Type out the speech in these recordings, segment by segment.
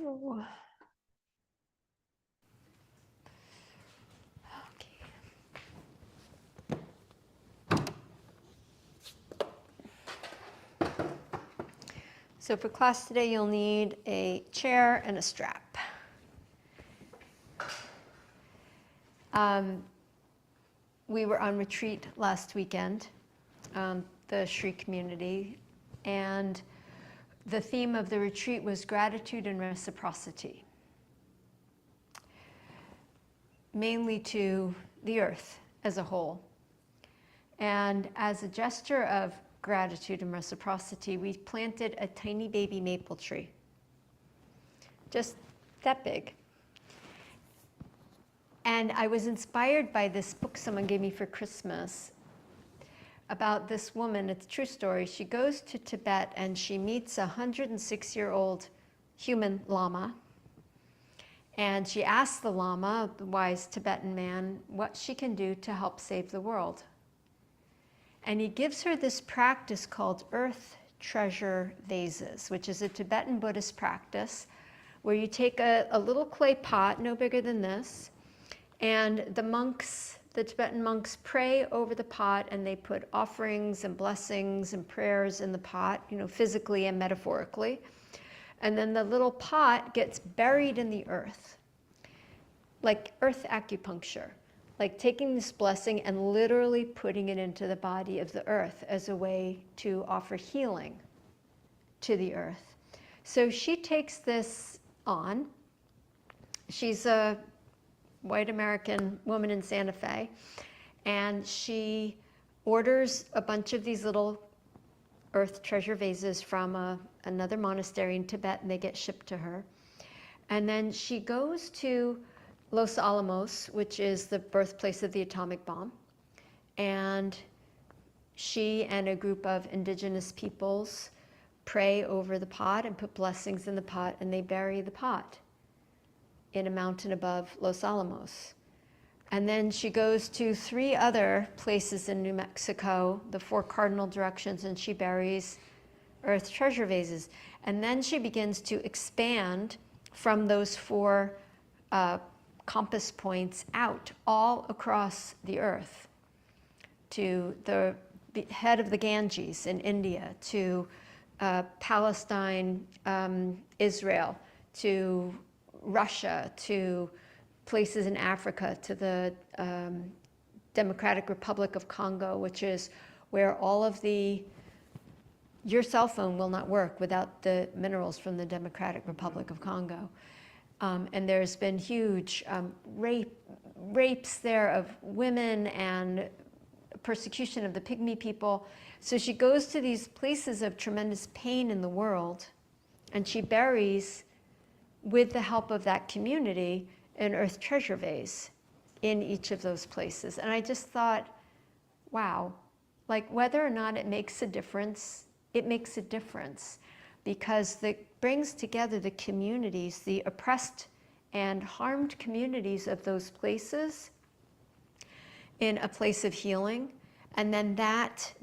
go. So for class today, you'll need a chair and a strap. We were on retreat last weekend, the Shri community, and the theme of the retreat was gratitude and reciprocity, mainly to the earth as a whole. And as a gesture of gratitude and reciprocity, we planted a tiny baby maple tree, just that big. And I was inspired by this book someone gave me for Christmas about this woman. It's a true story. She goes to Tibet and she meets a 106-year-old human lama. And she asks the lama, the wise Tibetan man, what she can do to help save the world. And he gives her this practice called earth treasure vases, which is a Tibetan Buddhist practice where you take a little clay pot, no bigger than this, and the Tibetan monks pray over the pot, and they put offerings and blessings and prayers in the pot, physically and metaphorically. And then the little pot gets buried in the earth, like earth acupuncture. Like taking this blessing and literally putting it into the body of the earth as a way to offer healing to the earth. So she takes this on. She's a white American woman in Santa Fe, and she orders a bunch of these little earth treasure vases from another monastery in Tibet, and they get shipped to her. And then she goes to Los Alamos, which is the birthplace of the atomic bomb. And she and a group of indigenous peoples pray over the pot and put blessings in the pot, and they bury the pot in a mountain above Los Alamos. And then she goes to 3 other places in New Mexico, the 4 cardinal directions, and she buries earth treasure vases. And then she begins to expand from those 4 compass points out all across the earth, to the head of the Ganges in India, to Palestine, Israel, to Russia, to places in Africa, to the Democratic Republic of Congo, which is where all of your cell phone will not work without the minerals from the Democratic Republic of Congo. And there's been huge rapes there of women and persecution of the Pygmy people. So she goes to these places of tremendous pain in the world, and she buries, with the help of that community, an earth treasure vase in each of those places. And I just thought, wow, like whether or not it makes a difference, it makes a difference, because it brings together the communities, the oppressed and harmed communities of those places in a place of healing. And then that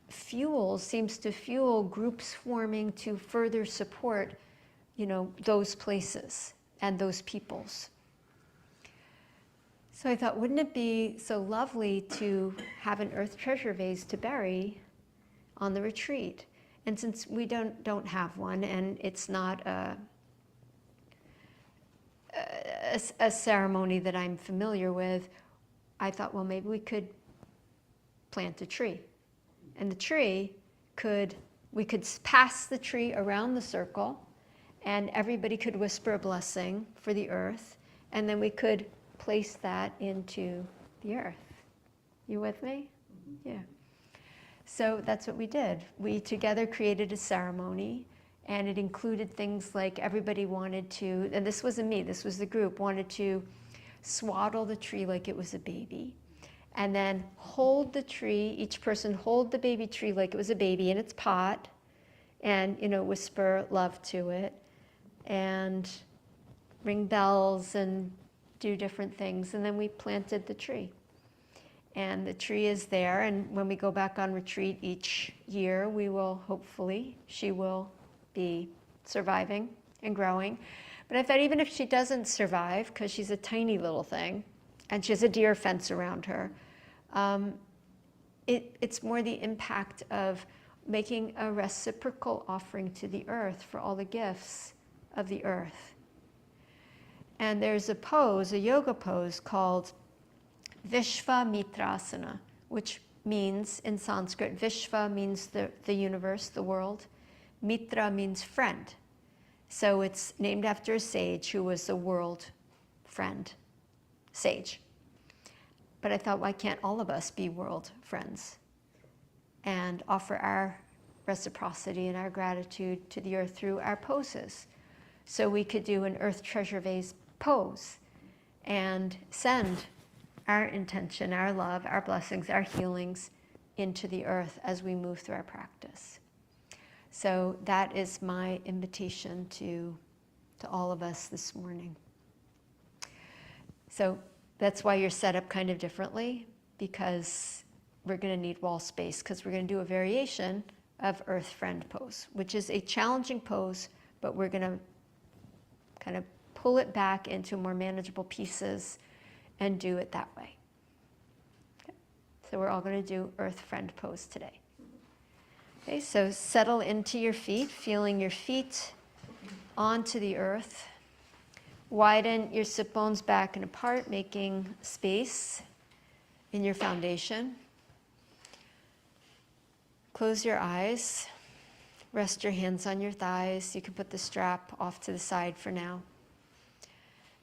seems to fuel groups forming to further support, those places and those peoples. So I thought, wouldn't it be so lovely to have an earth treasure vase to bury on the retreat? And since we don't have one, and it's not a ceremony that I'm familiar with, I thought, well, maybe we could plant a tree. And the tree we could pass the tree around the circle, and everybody could whisper a blessing for the earth, and then we could place that into the earth. You with me? Yeah. So that's what we did. We together created a ceremony, and it included things like everybody wanted to, and this wasn't me, this was the group, wanted to swaddle the tree like it was a baby, and then hold the tree, each person hold the baby tree like it was a baby in its pot, and whisper love to it, and ring bells and do different things, and then we planted the tree. And the tree is there, and when we go back on retreat each year, she will be surviving and growing. But I thought even if she doesn't survive, because she's a tiny little thing, and she has a deer fence around her, it's more the impact of making a reciprocal offering to the earth for all the gifts of the earth. And there's a pose, a yoga pose called Vasishthasana, which means in Sanskrit, Vishva means the universe, the world. Mitra means friend. So it's named after a sage who was a world friend, sage. But I thought, why can't all of us be world friends and offer our reciprocity and our gratitude to the earth through our poses? So we could do an earth treasure vase pose and send our intention, our love, our blessings, our healings into the earth as we move through our practice. So that is my invitation to all of us this morning. So that's why you're set up kind of differently, because we're going to need wall space, because we're going to do a variation of Earth Friend pose, which is a challenging pose, but we're going to kind of pull it back into more manageable pieces and do it that way. Okay. So we're all going to do Earth Friend pose today. Okay, so settle into your feet, feeling your feet onto the earth. Widen your sit bones back and apart, making space in your foundation. Close your eyes. Rest your hands on your thighs. You can put the strap off to the side for now.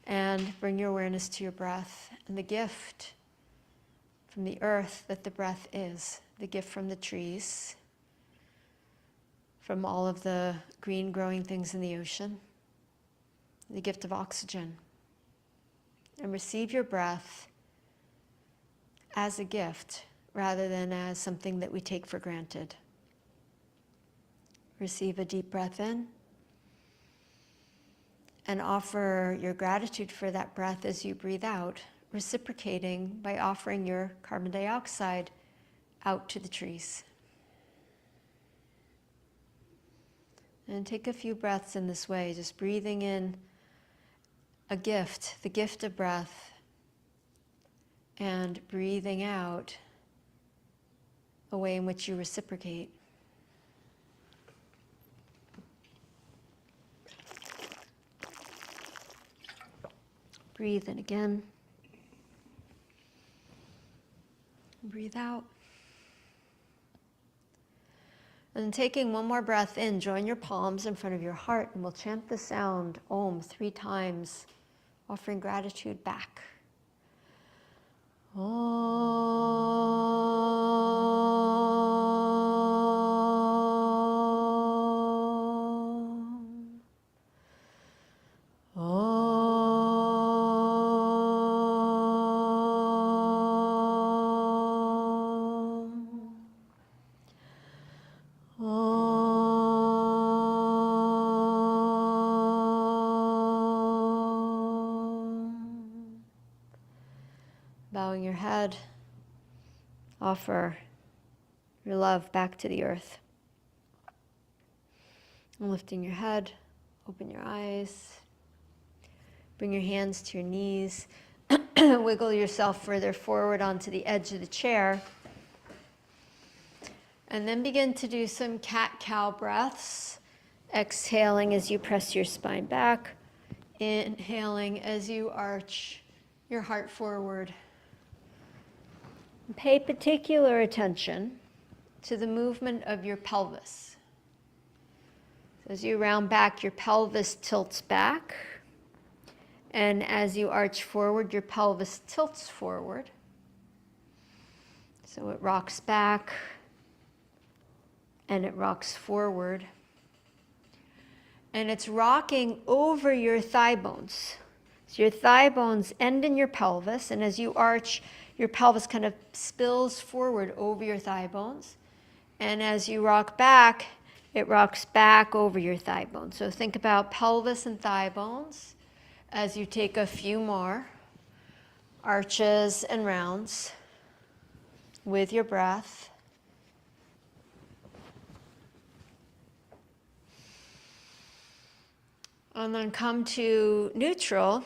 And bring your awareness to your breath and the gift from the earth that the breath is, the gift from the trees, from all of the green growing things in the ocean, the gift of oxygen. And receive your breath as a gift rather than as something that we take for granted. Receive a deep breath in and offer your gratitude for that breath as you breathe out, reciprocating by offering your carbon dioxide out to the trees. And take a few breaths in this way, just breathing in a gift, the gift of breath, and breathing out a way in which you reciprocate. Breathe in again. Breathe out. And taking one more breath in, join your palms in front of your heart, and we'll chant the sound Om 3 times, offering gratitude back. Om. Om. Bowing your head, offer your love back to the earth. And lifting your head, open your eyes, bring your hands to your knees, wiggle yourself further forward onto the edge of the chair, and then begin to do some cat-cow breaths, exhaling as you press your spine back, inhaling as you arch your heart forward. Pay particular attention to the movement of your pelvis. So as you round back, your pelvis tilts back. And as you arch forward, your pelvis tilts forward. So it rocks back and it rocks forward. And it's rocking over your thigh bones. So your thigh bones end in your pelvis, and as you arch, your pelvis kind of spills forward over your thigh bones. And as you rock back, it rocks back over your thigh bones. So think about pelvis and thigh bones as you take a few more arches and rounds with your breath. And then come to neutral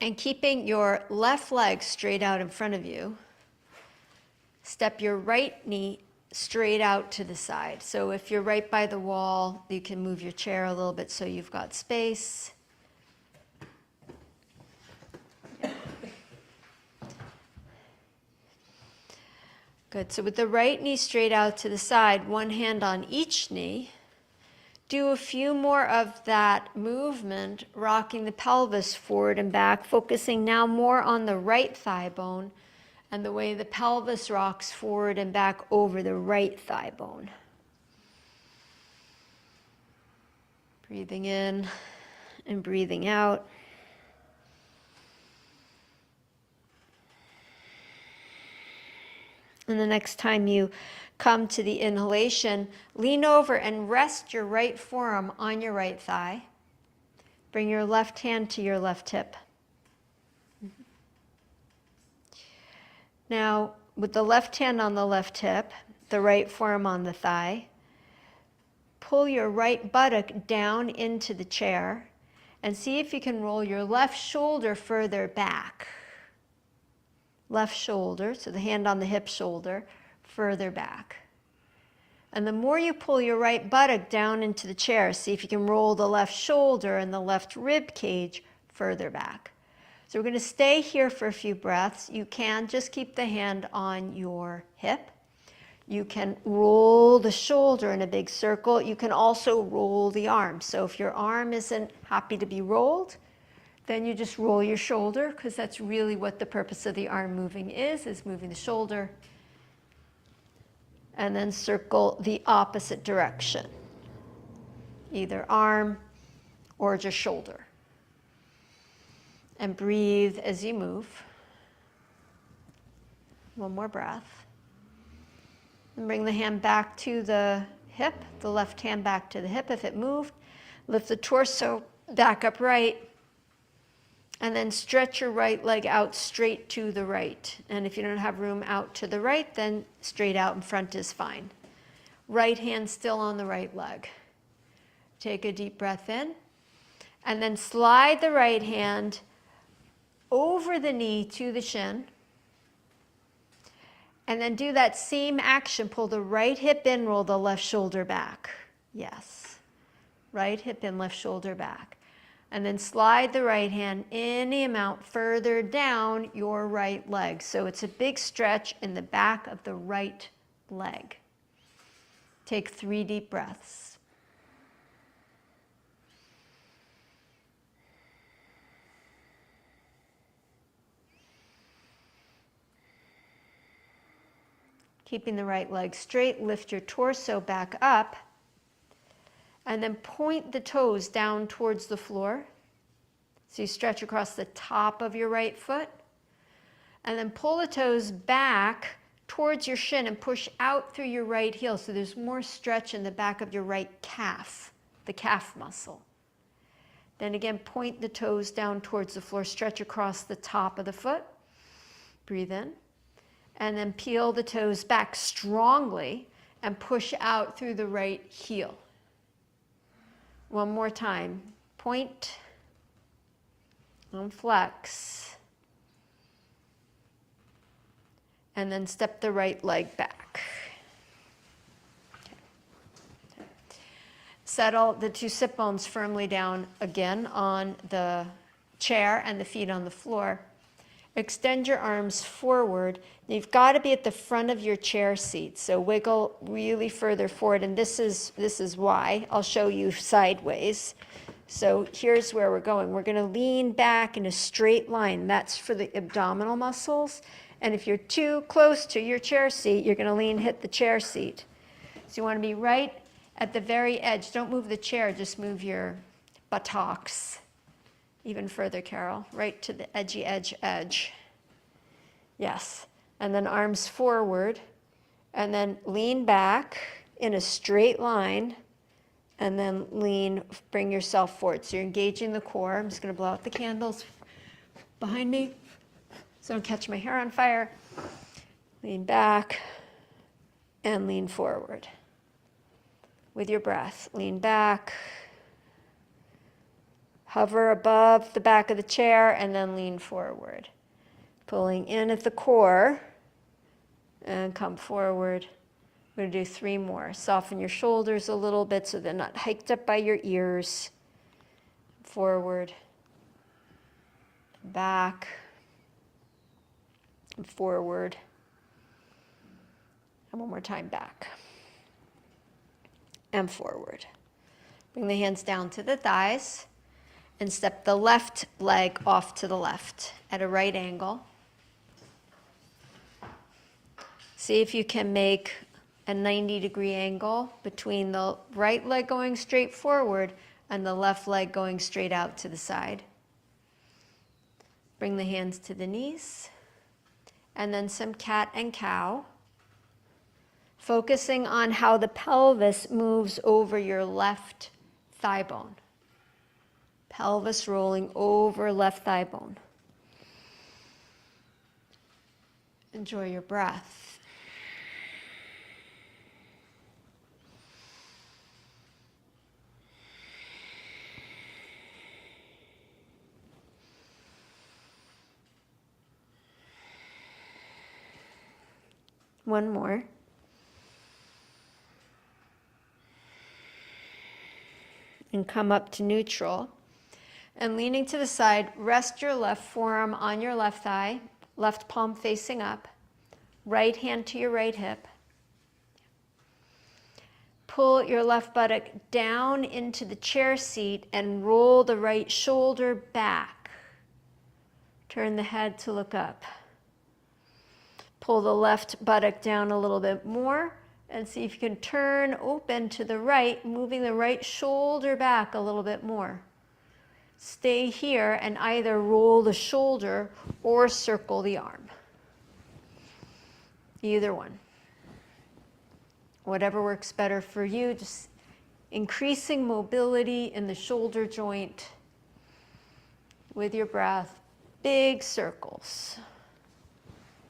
and keeping your left leg straight out in front of you. Step your right knee straight out to the side. So if you're right by the wall, you can move your chair a little bit so you've got space. Good. So with the right knee straight out to the side, one hand on each knee, do a few more of that movement, rocking the pelvis forward and back, focusing now more on the right thigh bone and the way the pelvis rocks forward and back over the right thigh bone. Breathing in and breathing out. And the next time you come to the inhalation, lean over and rest your right forearm on your right thigh. Bring your left hand to your left hip. Now, with the left hand on the left hip, the right forearm on the thigh, pull your right buttock down into the chair and see if you can roll your left shoulder further back. Left shoulder, so the hand on the hip shoulder, further back. And the more you pull your right buttock down into the chair, see if you can roll the left shoulder and the left rib cage further back. So we're going to stay here for a few breaths. You can just keep the hand on your hip. You can roll the shoulder in a big circle. You can also roll the arm. So if your arm isn't happy to be rolled, then you just roll your shoulder, because that's really what the purpose of the arm moving is moving the shoulder. And then circle the opposite direction, either arm or just shoulder. And breathe as you move. One more breath. And bring the hand back to the hip, the left hand back to the hip if it moved. Lift the torso back upright. And then stretch your right leg out straight to the right. And if you don't have room out to the right, then straight out in front is fine. Right hand still on the right leg. Take a deep breath in. And then slide the right hand over the knee to the shin. And then do that same action. Pull the right hip in, roll the left shoulder back. Yes. Right hip in, left shoulder back. And then slide the right hand any amount further down your right leg. So it's a big stretch in the back of the right leg. Take 3 deep breaths. Keeping the right leg straight, lift your torso back up. And then point the toes down towards the floor. So you stretch across the top of your right foot. And then pull the toes back towards your shin and push out through your right heel. So there's more stretch in the back of your right calf, the calf muscle. Then again, point the toes down towards the floor. Stretch across the top of the foot. Breathe in. And then peel the toes back strongly and push out through the right heel. One more time. Point and flex. And then step the right leg back. Okay. Settle the 2 sit bones firmly down again on the chair and the feet on the floor. Extend your arms forward. You've got to be at the front of your chair seat, so wiggle really further forward, and this is why. I'll show you sideways. So here's where we're going. We're going to lean back in a straight line. That's for the abdominal muscles. And if you're too close to your chair seat, you're going to hit the chair seat. So you want to be right at the very edge. Don't move the chair, just move your buttocks. Even further, Carol, right to the edgy edge. Yes. And then arms forward, and then lean back in a straight line, and then bring yourself forward. So you're engaging the core. I'm just going to blow out the candles behind me so I don't catch my hair on fire. Lean back and lean forward. With your breath, lean back Hover above the back of the chair and then lean forward. Pulling in at the core and come forward. We're going to do 3 more. Soften your shoulders a little bit so they're not hiked up by your ears. Forward, back, and forward. And one more time, back and forward. Bring the hands down to the thighs and step the left leg off to the left at a right angle. See if you can make a 90-degree angle between the right leg going straight forward and the left leg going straight out to the side. Bring the hands to the knees, and then some cat and cow, focusing on how the pelvis moves over your left thigh bone. Pelvis rolling over left thigh bone. Enjoy your breath. One more. And come up to neutral. And leaning to the side, rest your left forearm on your left thigh, left palm facing up, right hand to your right hip. Pull your left buttock down into the chair seat and roll the right shoulder back. Turn the head to look up. Pull the left buttock down a little bit more and see if you can turn open to the right, moving the right shoulder back a little bit more. Stay here and either roll the shoulder or circle the arm. Either one. Whatever works better for you, just increasing mobility in the shoulder joint with your breath. Big circles.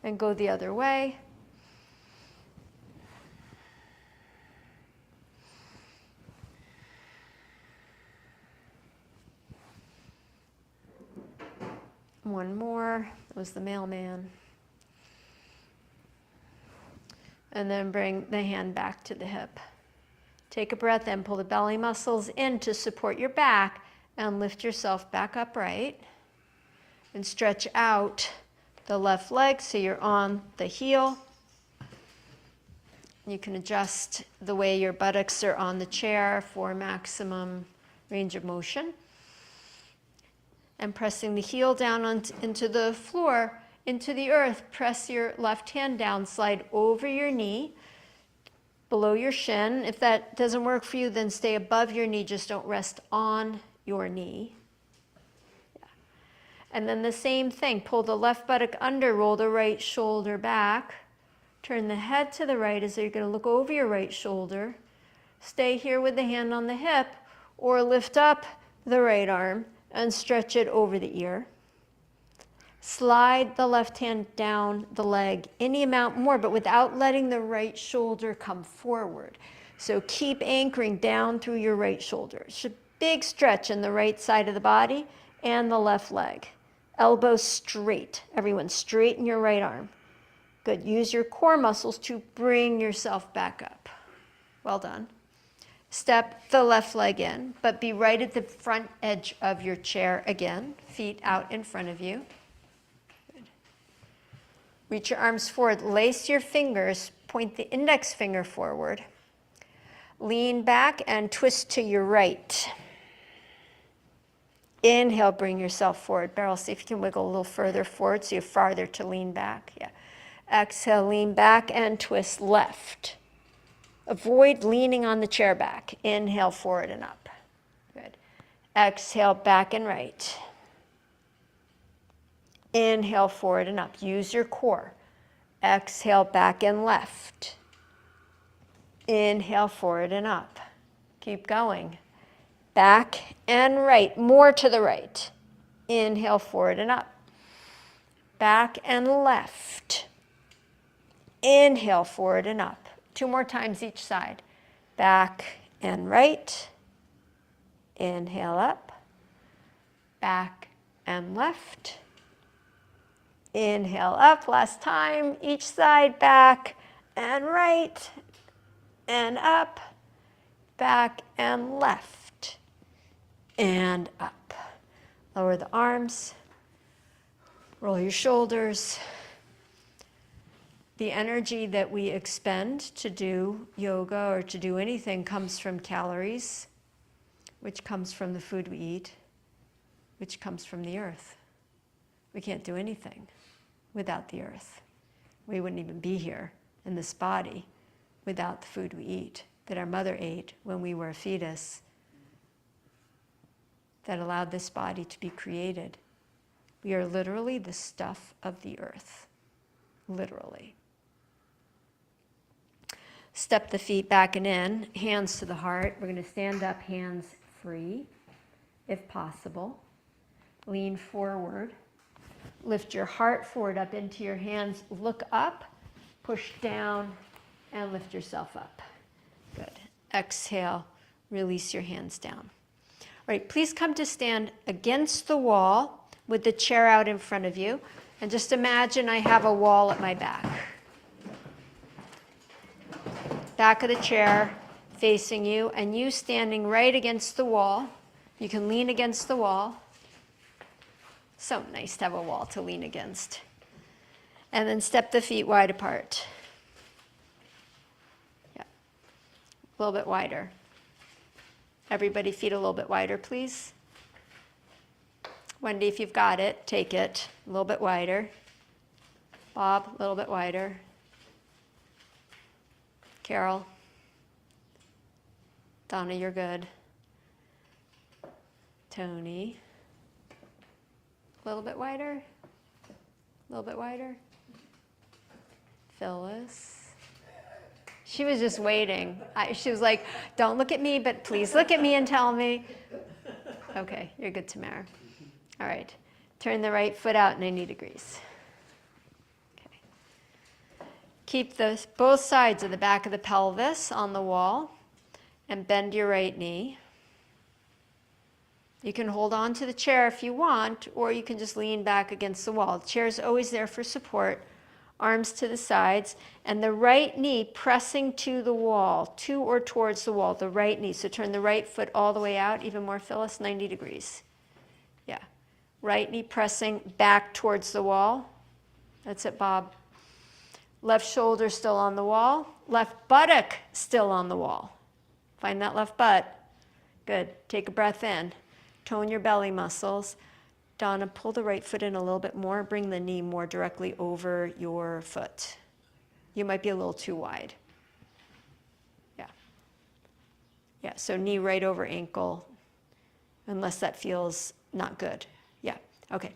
And go the other way. One more. That was the mailman. And then bring the hand back to the hip. Take a breath in, pull the belly muscles in to support your back and lift yourself back upright. And stretch out the left leg so you're on the heel. You can adjust the way your buttocks are on the chair for maximum range of motion. And pressing the heel down into the floor, into the earth, press your left hand down, slide over your knee, below your shin. If that doesn't work for you, then stay above your knee, just don't rest on your knee. And then the same thing, pull the left buttock under, roll the right shoulder back, turn the head to the right as though you're going to look over your right shoulder. Stay here with the hand on the hip, or lift up the right arm and stretch it over the ear. Slide the left hand down the leg any amount more, but without letting the right shoulder come forward. So keep anchoring down through your right shoulder. It's a big stretch in the right side of the body and the left leg. Elbows straight. Everyone, straighten your right arm. Good. Use your core muscles to bring yourself back up. Well done. Step the left leg in, but be right at the front edge of your chair again. Feet out in front of you. Good. Reach your arms forward. Lace your fingers. Point the index finger forward. Lean back and twist to your right. Inhale, bring yourself forward. Beryl, see if you can wiggle a little further forward so you're farther to lean back. Yeah. Exhale, lean back and twist left. Avoid leaning on the chair back. Inhale, forward and up. Good. Exhale, back and right. Inhale, forward and up. Use your core. Exhale, back and left. Inhale, forward and up. Keep going. Back and right. More to the right. Inhale, forward and up. Back and left. Inhale, forward and up. 2 more times each side. Back and right. Inhale up. back and left. Inhale up, last time, each side, back and right, and up, back and left, and up. Lower the arms, roll your shoulders. The energy that we expend to do yoga or to do anything comes from calories, which comes from the food we eat, which comes from the earth. We can't do anything without the earth. We wouldn't even be here in this body without the food we eat, that our mother ate when we were a fetus, that allowed this body to be created. We are literally the stuff of the earth, literally. Step the feet back and in, hands to the heart. We're going to stand up, hands free, if possible. Lean forward. Lift your heart forward up into your hands. Look up, push down, and lift yourself up. Good. Exhale, release your hands down. All right, please come to stand against the wall with the chair out in front of you. And just imagine I have a wall at my back. Back of the chair facing you, and you standing right against the wall. You can lean against the wall. So nice to have a wall to lean against. And then step the feet wide apart. Yeah. A little bit wider. Everybody feet a little bit wider, please. Wendy, if you've got it, take it. A little bit wider. Bob, a little bit wider. Carol. Donna, you're good. Tony. A little bit wider. A little bit wider. Phyllis. She was just waiting. She was like, don't look at me, but please look at me and tell me. Okay, you're good, Tamara. All right. Turn the right foot out 90 degrees. Okay. Keep both sides of the back of the pelvis on the wall and bend your right knee. You can hold on to the chair if you want, or you can just lean back against the wall. The chair is always there for support. Arms to the sides, and the right knee pressing to the wall, to or towards the wall, the right knee. So turn the right foot all the way out, even more, Phyllis, 90 degrees. Yeah. Right knee pressing back towards the wall. That's it, Bob. Left shoulder still on the wall. Left buttock still on the wall. Find that left butt. Good. Take a breath in. Tone your belly muscles. Donna, pull the right foot in a little bit more. Bring the knee more directly over your foot. You might be a little too wide. Yeah. Yeah, so knee right over ankle, unless that feels not good. Yeah, okay.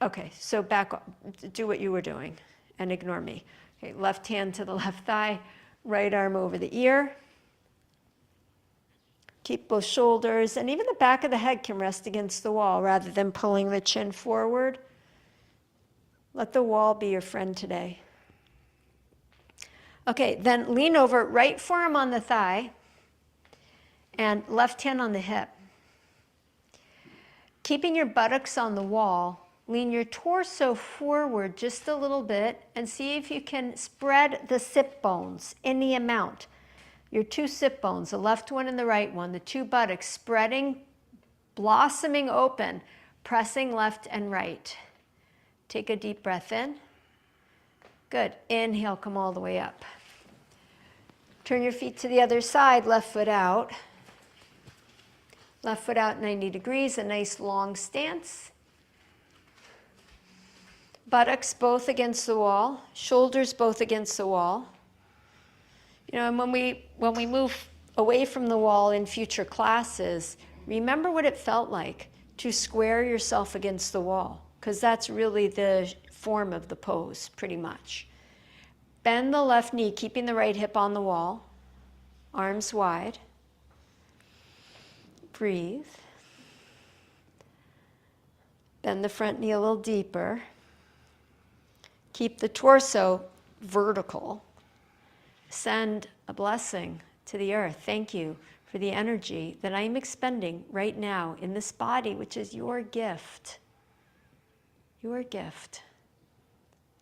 Okay, so back up. Do what you were doing and ignore me. Okay, left hand to the left thigh, right arm over the ear. Keep both shoulders, and even the back of the head can rest against the wall rather than pulling the chin forward. Let the wall be your friend today. Okay, then lean over, right forearm on the thigh, and left hand on the hip. Keeping your buttocks on the wall, lean your torso forward just a little bit and see if you can spread the sit bones, any amount. Your two sit bones, the left one and the right one, the two buttocks spreading, blossoming open, pressing left and right. Take a deep breath in. Good. Inhale, come all the way up. Turn your feet to the other side, left foot out. Left foot out 90 degrees, a nice long stance. Buttocks both against the wall, shoulders both against the wall. You know, and when we move away from the wall in future classes, remember what it felt like to square yourself against the wall, because that's really the form of the pose, pretty much. Bend the left knee, keeping the right hip on the wall, arms wide. Breathe. Bend the front knee a little deeper. Keep the torso vertical. Send a blessing to the earth. Thank you for the energy that I'm expending right now in this body, which is your gift. Your gift.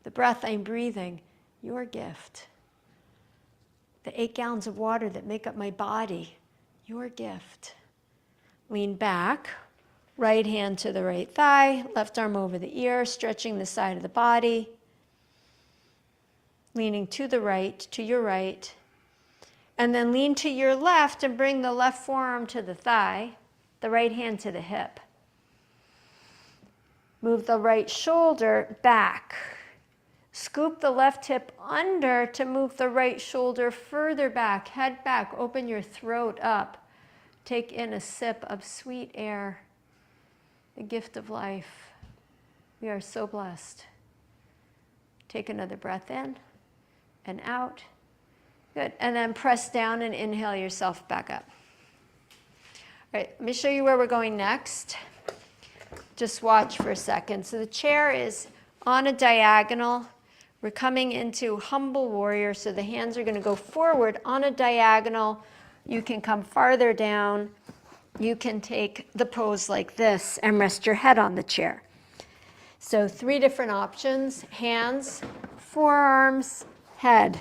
The breath I'm breathing, your gift. The 8 gallons of water that make up my body, your gift. Lean back, right hand to the right thigh, left arm over the ear, stretching the side of the body. Leaning to the right, to your right. And then lean to your left and bring the left forearm to the thigh, the right hand to the hip. Move the right shoulder back. Scoop the left hip under to move the right shoulder further back. Head back, open your throat up. Take in a sip of sweet air, the gift of life. We are so blessed. Take another breath in and out. Good. And then press down and inhale yourself back up. All right, let me show you where we're going next. Just watch for a second. So the chair is on a diagonal. We're coming into humble warrior, so the hands are going to go forward on a diagonal. You can come farther down. You can take the pose like this and rest your head on the chair. So 3 different options: hands, forearms, head.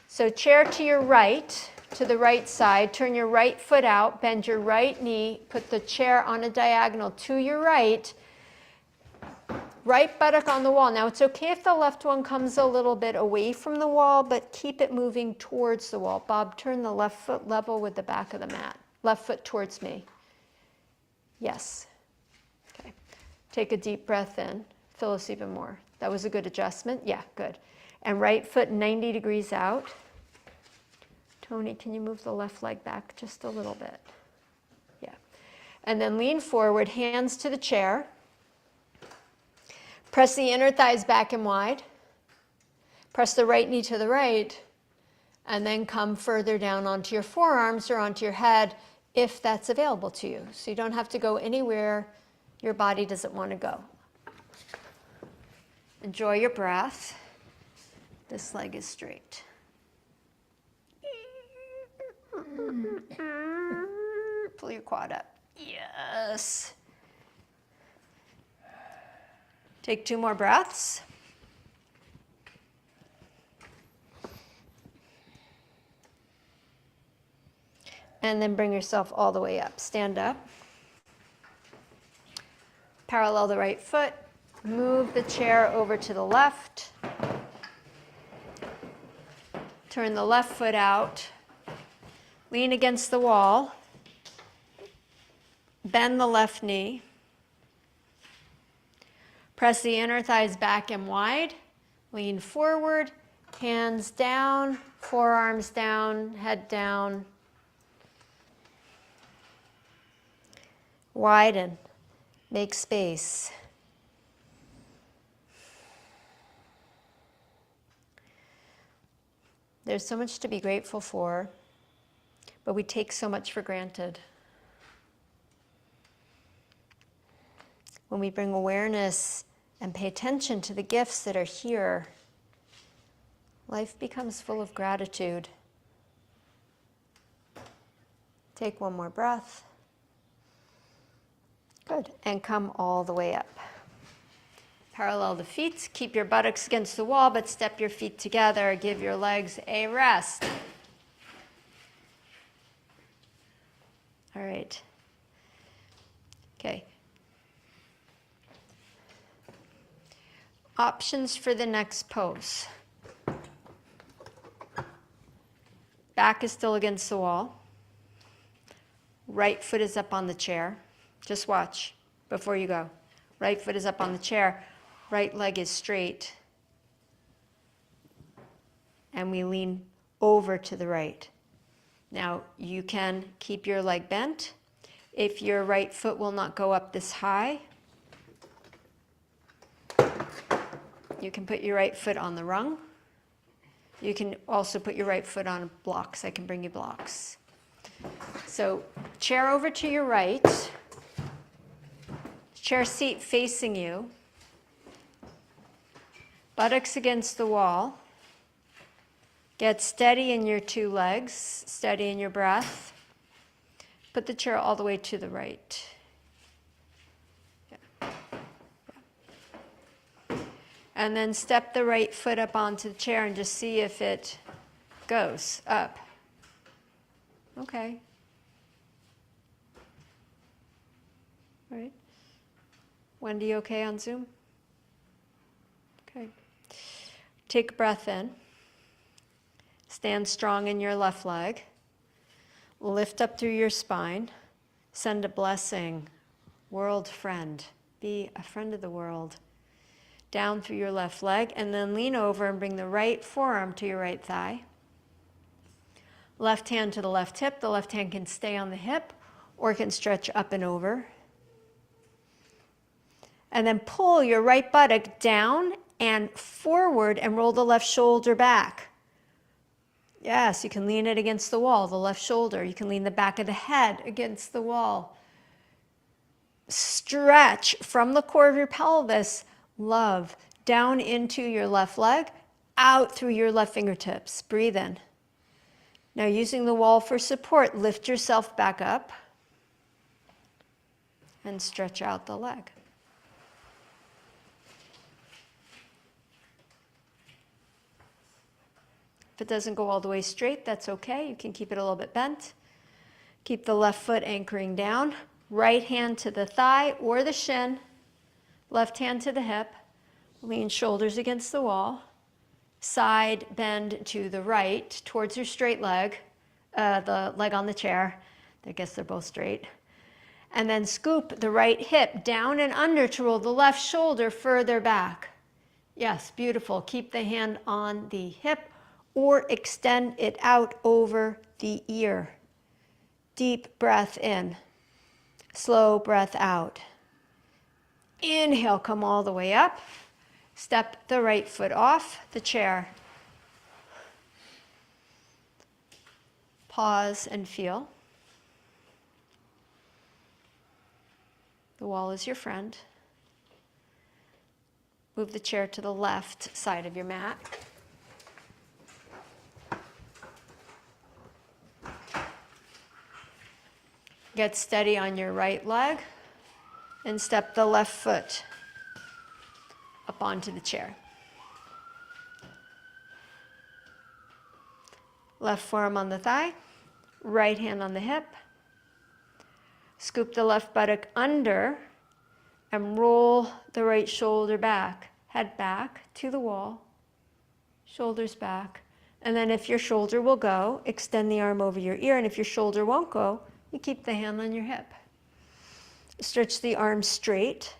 So chair to your right, to the right side, turn your right foot out, bend your right knee, put the chair on a diagonal to your right, right buttock on the wall. Now it's okay if the left one comes a little bit away from the wall, but keep it moving towards the wall. Bob, turn the left foot level with the back of the mat. Left foot towards me. Yes. Okay. Take a deep breath in. Fill us even more. That was a good adjustment. Yeah, good. And right foot 90 degrees out. Tony, can you move the left leg back just a little bit? Yeah. And then lean forward, hands to the chair. Press the inner thighs back and wide. Press the right knee to the right. And then come further down onto your forearms or onto your head if that's available to you. So you don't have to go anywhere your body doesn't want to go. Enjoy your breath. This leg is straight. Pull your quad up. Yes. Take 2 more breaths. And then bring yourself all the way up. Stand up. Parallel the right foot. Move the chair over to the left. Turn the left foot out. Lean against the wall. Bend the left knee. Press the inner thighs back and wide. Lean forward. Hands down. Forearms down. Head down. Widen. Make space. There's so much to be grateful for, but we take so much for granted. When we bring awareness and pay attention to the gifts that are here, life becomes full of gratitude. Take 1 more breath. Good. And come all the way up. Parallel the feet. Keep your buttocks against the wall, but step your feet together. Give your legs a rest. All right. Okay. Options for the next pose. Back is still against the wall. Right foot is up on the chair. Just watch before you go. Right foot is up on the chair. Right leg is straight. And we lean over to the right. Now, you can keep your leg bent. If your right foot will not go up this high, you can put your right foot on the rung. You can also put your right foot on blocks. I can bring you blocks. So, chair over to your right. Chair seat facing you. Buttocks against the wall. Get steady in your two legs, steady in your breath. Put the chair all the way to the right. Yeah. Yeah. And then step the right foot up onto the chair and just see if it goes up. Okay. All right. Wendy, okay on Zoom? Okay. Take a breath in. Stand strong in your left leg. Lift up through your spine. Send a blessing. World friend. Be a friend of the world. Down through your left leg, and then lean over and bring the right forearm to your right thigh. Left hand to the left hip. The left hand can stay on the hip or can stretch up and over. And then pull your right buttock down and forward and roll the left shoulder back. Yes, you can lean it against the wall, the left shoulder. You can lean the back of the head against the wall. Stretch from the core of your pelvis, love, down into your left leg, out through your left fingertips. Breathe in. Now using the wall for support, lift yourself back up and stretch out the leg. If it doesn't go all the way straight, that's okay. You can keep it a little bit bent. Keep the left foot anchoring down. Right hand to the thigh or the shin. Left hand to the hip. Lean shoulders against the wall. Side bend to the right towards your straight leg. The leg on the chair. I guess they're both straight. And then scoop the right hip down and under to roll the left shoulder further back. Yes, beautiful. Keep the hand on the hip or extend it out over the ear. Deep breath in. Slow breath out. Inhale, come all the way up. Step the right foot off the chair. Pause and feel. The wall is your friend. Move the chair to the left side of your mat. Get steady on your right leg and step the left foot up onto the chair. Left forearm on the thigh, right hand on the hip. Scoop the left buttock under and roll the right shoulder back. Head back to the wall, shoulders back. And then if your shoulder will go, extend the arm over your ear. And if your shoulder won't go, you keep the hand on your hip. Stretch the arm straight.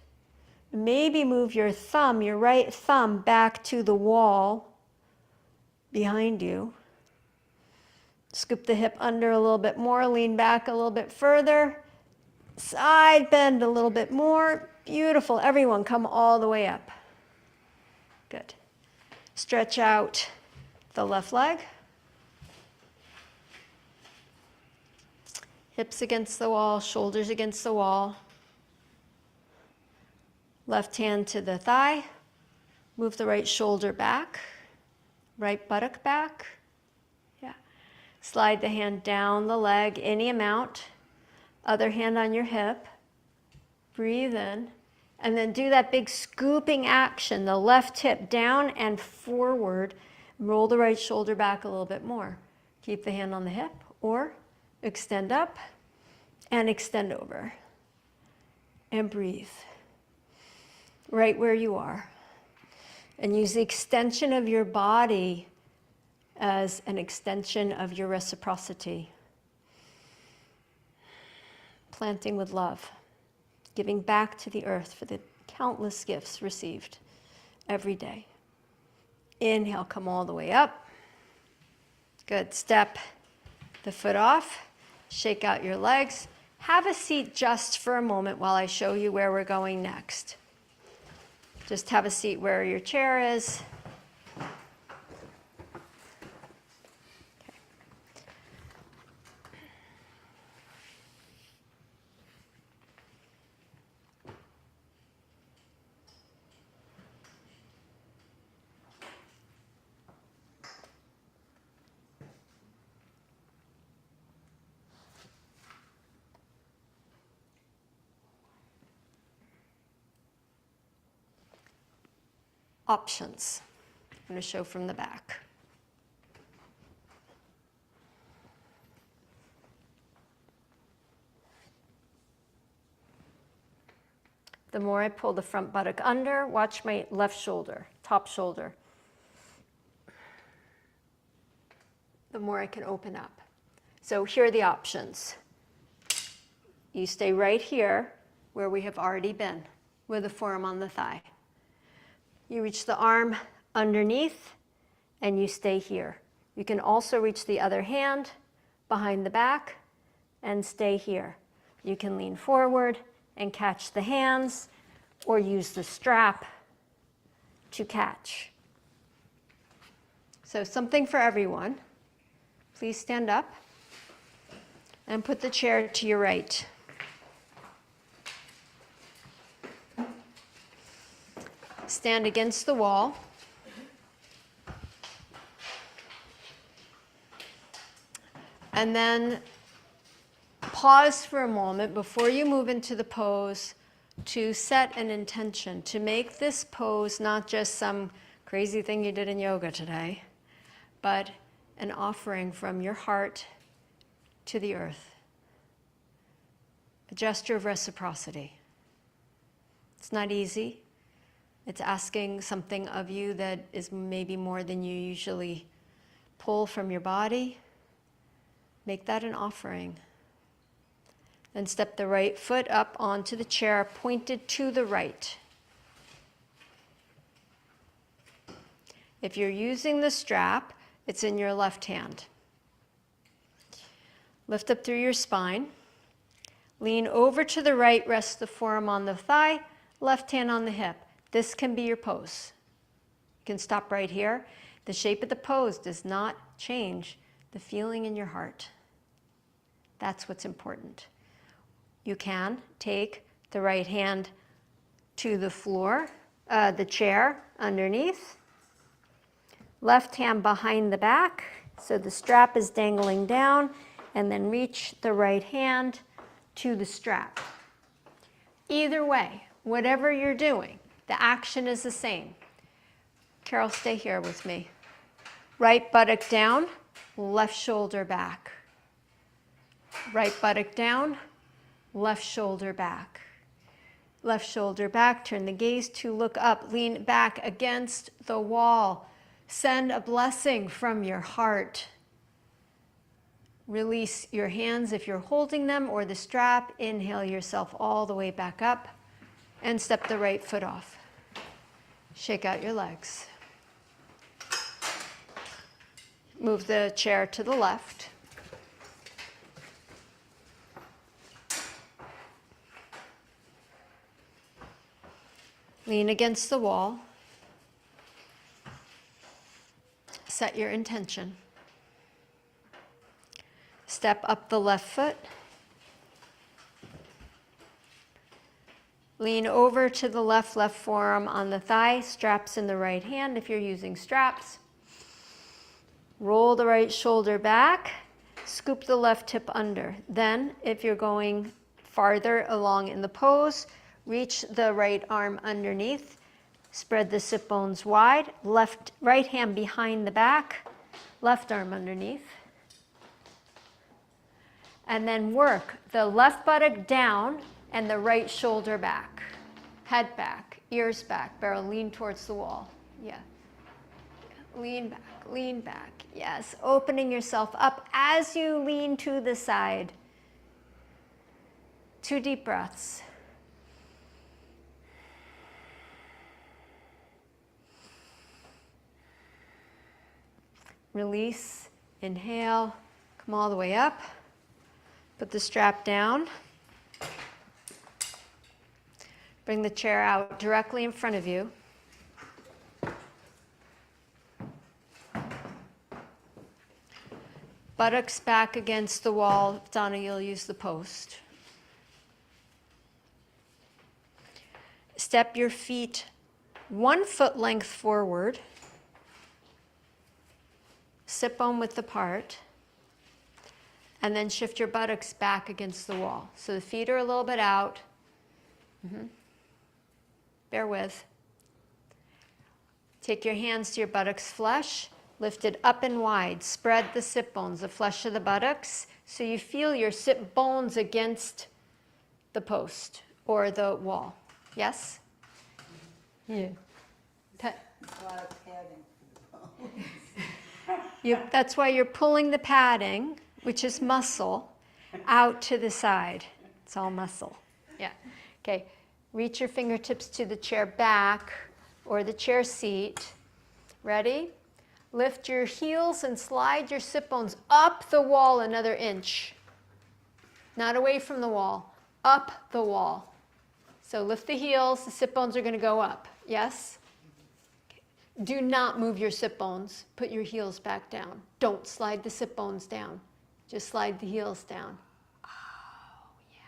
Maybe move your thumb, your right thumb, back to the wall behind you. Scoop the hip under a little bit more, lean back a little bit further. Side bend a little bit more. Beautiful. Everyone, come all the way up. Good. Stretch out the left leg. Hips against the wall, shoulders against the wall. Left hand to the thigh. Move the right shoulder back. Right buttock back. Yeah. Slide the hand down the leg, any amount. Other hand on your hip. Breathe in. And then do that big scooping action. The left hip down and forward. Roll the right shoulder back a little bit more. Keep the hand on the hip or extend up and extend over. And breathe. Right where you are. And use the extension of your body as an extension of your reciprocity. Planting with love. Giving back to the earth for the countless gifts received every day. Inhale, come all the way up. Good. Step the foot off. Shake out your legs. Have a seat just for a moment while I show you where we're going next. Just have a seat where your chair is. options. I'm going to show from the back. The more I pull the front buttock under, watch my left shoulder, top shoulder. The more I can open up. So here are the options. You stay right here where we have already been, with the forearm on the thigh. You reach the arm underneath and you stay here. You can also reach the other hand behind the back and stay here. You can lean forward and catch the hands or use the strap to catch. So something for everyone. Please stand up and put the chair to your right. Stand against the wall. And then pause for a moment before you move into the pose to set an intention, to make this pose not just some crazy thing you did in yoga today, but an offering from your heart to the earth. A gesture of reciprocity. It's not easy. It's asking something of you that is maybe more than you usually pull from your body. Make that an offering. Then step the right foot up onto the chair, pointed to the right. If you're using the strap, it's in your left hand. Lift up through your spine. Lean over to the right, rest the forearm on the thigh, left hand on the hip. This can be your pose. You can stop right here. The shape of the pose does not change the feeling in your heart. That's what's important. You can take the right hand to the floor, the chair underneath. Left hand behind the back, so the strap is dangling down, and then reach the right hand to the strap. Either way, whatever you're doing, the action is the same. Carol, stay here with me. Right buttock down, left shoulder back. Right buttock down, left shoulder back. Left shoulder back, turn the gaze to look up, lean back against the wall. Send a blessing from your heart. Release your hands if you're holding them or the strap. Inhale yourself all the way back up and step the right foot off. Shake out your legs. Move the chair to the left. Lean against the wall. Set your intention. Step up the left foot. Lean over to the left forearm on the thigh, straps in the right hand if you're using straps. Roll the right shoulder back, scoop the left hip under. Then, if you're going farther along in the pose, reach the right arm underneath, spread the sit bones wide, right hand behind the back, left arm underneath. And then work the left buttock down and the right shoulder back. Head back, ears back, barrel lean towards the wall. Yeah. Lean back, lean back. Yes, opening yourself up as you lean to the side. 2 deep breaths. Release, inhale, come all the way up. Put the strap down. Bring the chair out directly in front of you. Buttocks back against the wall. Donna, you'll use the post. Step your feet 1 foot length forward. Sit bone width apart. And then shift your buttocks back against the wall. So the feet are a little bit out. Bear with. Take your hands to your buttocks flush, lift it up and wide. Spread the sit bones, the flesh of the buttocks, so you feel your sit bones against the post or the wall. Yes? Yeah. A lot of padding for the bones. That's why you're pulling the padding, which is muscle, out to the side. It's all muscle. Yeah. Okay. Reach your fingertips to the chair back or the chair seat. Ready? Lift your heels and slide your sit bones up the wall another inch. Not away from the wall, up the wall. So lift the heels, the sit bones are going to go up. Yes? Do not move your sit bones. Put your heels back down. Don't slide the sit bones down. Just slide the heels down. Oh, yeah.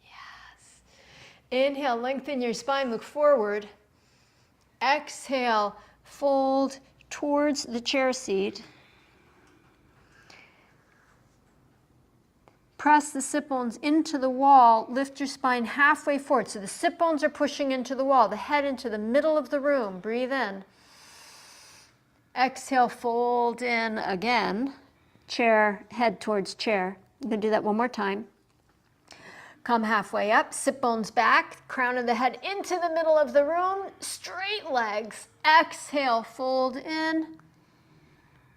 Yes. Inhale, lengthen your spine, look forward. Exhale, fold towards the chair seat. Press the sit bones into the wall. Lift your spine halfway forward. So the sit bones are pushing into the wall, the head into the middle of the room. Breathe in. Exhale, fold in again. Chair, head towards chair. I'm going to do that one more time. Come halfway up, sit bones back, crown of the head into the middle of the room, straight legs. Exhale, fold in.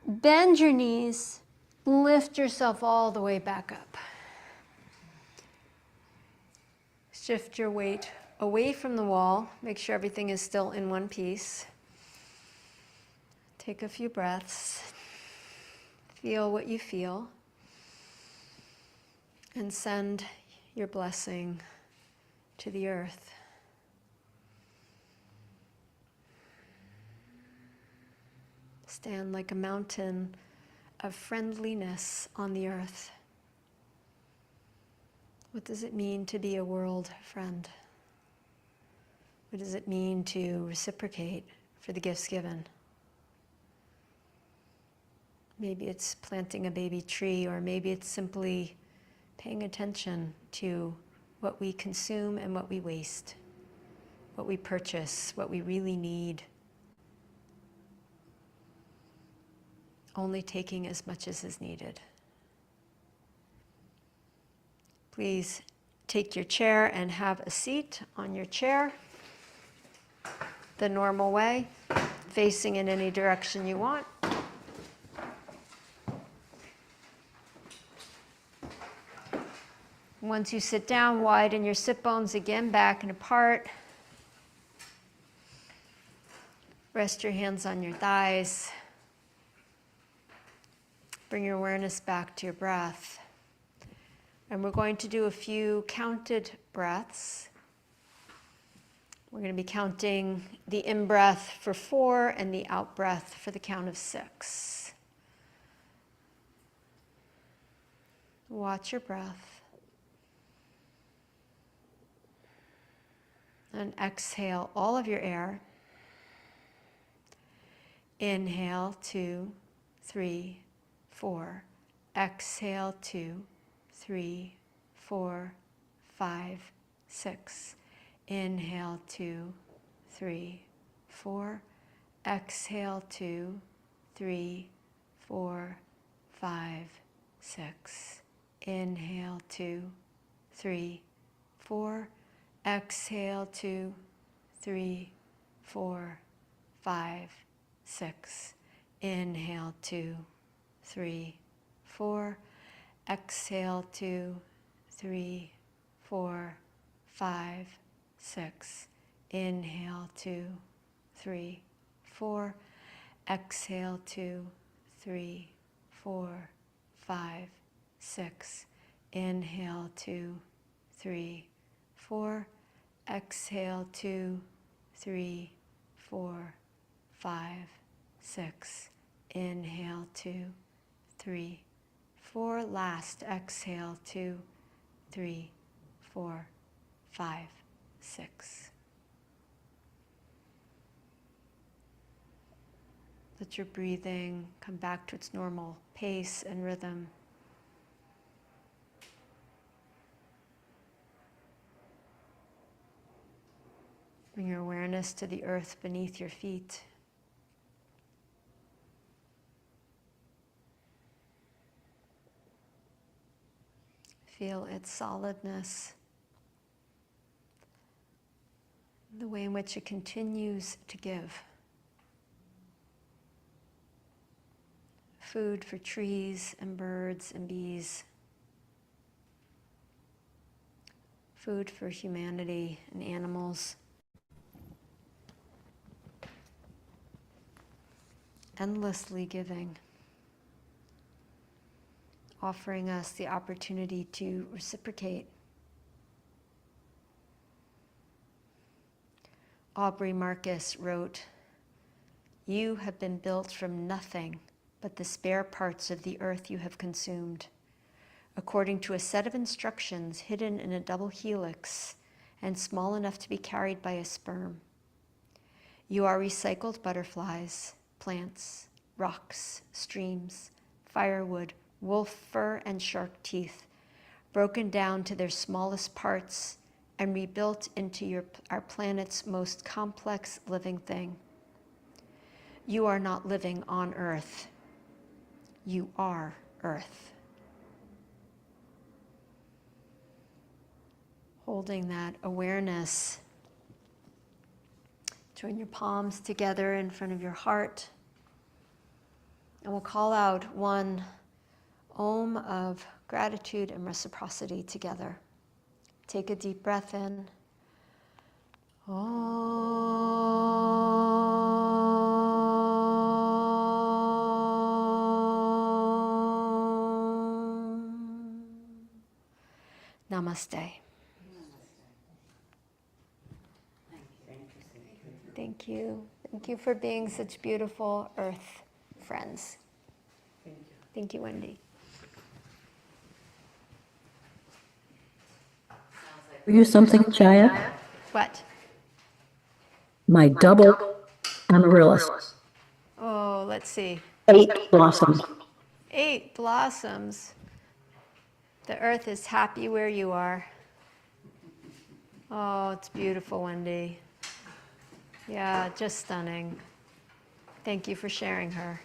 Bend your knees, lift yourself all the way back up. Shift your weight away from the wall. Make sure everything is still in one piece. Take a few breaths. Feel what you feel. And send your blessing to the earth. Stand like a mountain of friendliness on the earth. What does it mean to be a world friend? What does it mean to reciprocate for the gifts given? Maybe it's planting a baby tree, or maybe it's simply paying attention to what we consume and what we waste, what we purchase, what we really need. Only taking as much as is needed. Please take your chair and have a seat on your chair the normal way, facing in any direction you want. Once you sit down, widen your sit bones again, back and apart. Rest your hands on your thighs. Bring your awareness back to your breath. And we're going to do a few counted breaths. We're going to be counting the in-breath for 4 and the out-breath for the count of 6. Watch your breath. And exhale all of your air. Inhale, 2, 3, 4. Exhale, 2, 3, 4, 5, 6. Inhale, 2, 3, 4. Exhale, 2, 3, 4, 5, 6. Inhale, 2, 3, 4. Exhale, 2, 3, 4, 5, 6. Inhale, 2, 3, 4. Exhale, 2, 3, 4, 5, 6. Inhale, 2, 3, 4. Exhale, 2, 3, 4, 5, 6. Inhale, 2, 3, 4. Exhale, 2, 3, 4, 5, 6. Inhale, 2, 3, 4. Last exhale, 2, 3, 4, 5, 6. Let your breathing come back to its normal pace and rhythm. Bring your awareness to the earth beneath your feet. Feel its solidness, the way in which it continues to give. Food for trees and birds and bees. Food for humanity and animals. Endlessly giving. Offering us the opportunity to reciprocate. Aubrey Marcus wrote, "You have been built from nothing but the spare parts of the earth you have consumed, according to a set of instructions hidden in a double helix and small enough to be carried by a sperm. You are recycled butterflies, plants, rocks, streams, firewood, wolf fur and shark teeth, broken down to their smallest parts and rebuilt into our planet's most complex living thing. You are not living on Earth. You are Earth." Holding that awareness, join your palms together in front of your heart, and we'll call out one Om of gratitude and reciprocity together. Take a deep breath in. Om. Namaste. Thank you. Thank you for being such beautiful earth friends. Thank you. Thank you, Wendy. For you something, Chaya? What? My double amaryllis. Oh, let's see. 8 blossoms. 8 blossoms. The earth is happy where you are. Oh, it's beautiful, Wendy. Yeah, just stunning. Thank you for sharing her.